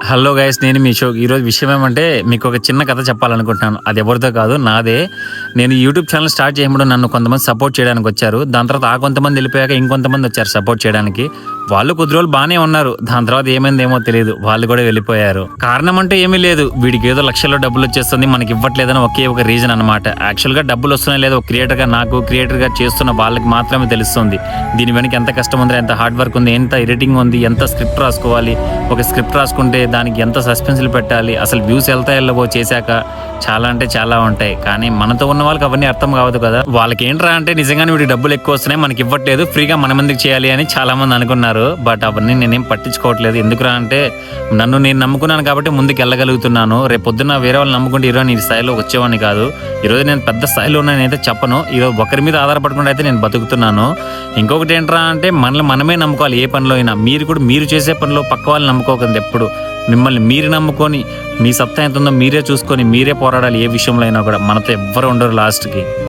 Hello guys, నేను మీ show. ఈరోజు విషయం ఏమంటే మీకు ఒక చిన్న కథ చెప్పాలనుకుంటున్నాను. అది ఎవరితో కాదు, నాదే. నేను యూట్యూబ్ ఛానల్ స్టార్ట్ చేయకుండా నన్ను కొంతమంది సపోర్ట్ చేయడానికి వచ్చారు. దాని తర్వాత కొంతమంది వెళ్ళిపోయాక ఇంకొంతమంది వచ్చారు సపోర్ట్ చేయడానికి. వాళ్ళు కొద్ది రోజులు బాగానే ఉన్నారు. దాని తర్వాత ఏమైందేమో తెలియదు, వాళ్ళు కూడా వెళ్ళిపోయారు. కారణం అంటే ఏమీ లేదు, వీడికి ఏదో లక్షల్లో డబ్బులు వచ్చేస్తుంది, మనకి ఇవ్వట్లేదని ఒకే ఒక రీజన్ అనమాట. యాక్చువల్గా డబ్బులు వస్తున్నాయి లేదో క్రియేటర్గా నాకు, క్రియేటర్గా చేస్తున్న వాళ్ళకి మాత్రమే తెలుస్తుంది దీని వెనక ఎంత కష్టం ఉంది, ఎంత హార్డ్ వర్క్ ఉంది, ఎంత ఎడిటింగ్ ఉంది, ఎంత స్క్రిప్ట్ రాసుకోవాలి. ఒక స్క్రిప్ట్ రాసుకుంటే దానికి ఎంత సస్పెన్స్లు పెట్టాలి, అసలు వ్యూస్ వెళ్తా వెళ్ళవో చేశాక చాలా అంటే చాలా ఉంటాయి. కానీ మనతో ఉన్న వాళ్ళకి అవన్నీ అర్థం కావద్దు కదా. వాళ్ళకి ఏంట్రా అంటే నిజంగానే వీడికి డబ్బులు ఎక్కువ వస్తున్నాయి, మనకి ఇవ్వట్లేదు, ఫ్రీగా మన మందికి చేయాలి అని చాలా మంది అనుకున్నారు. బట్ అవన్నీ నేనేం పట్టించుకోవట్లేదు. ఎందుకురా అంటే నన్ను నేను నమ్ముకున్నాను కాబట్టి ముందుకు వెళ్ళగలుగుతున్నాను. రేపు పొద్దున్న వేరే వాళ్ళు నమ్ముకుంటే ఈరోజు ఈ స్థాయిలో వచ్చేవాడిని కాదు. ఈరోజు నేను పెద్ద స్థాయిలో ఉన్నానైతే చెప్పను. ఈరోజు ఒకరి మీద ఆధారపడకుండా అయితే నేను బతుకుతున్నాను. ఇంకొకటి ఏంట్రా అంటే మనమే నమ్ముకోవాలి ఏ పనిలో అయినా. మీరు కూడా మీరు చేసే పనిలో పక్క వాళ్ళు నమ్ముకోకండి. ఎప్పుడు మిమ్మల్ని మీరు నమ్ముకొని మీ సత్తా ఎంత ఉందో మీరే చూసుకొని మీరే పోరాడాలి. ఏ విషయంలో అయినా కూడా మనతో ఎవ్వరు ఉండరు లాస్ట్కి.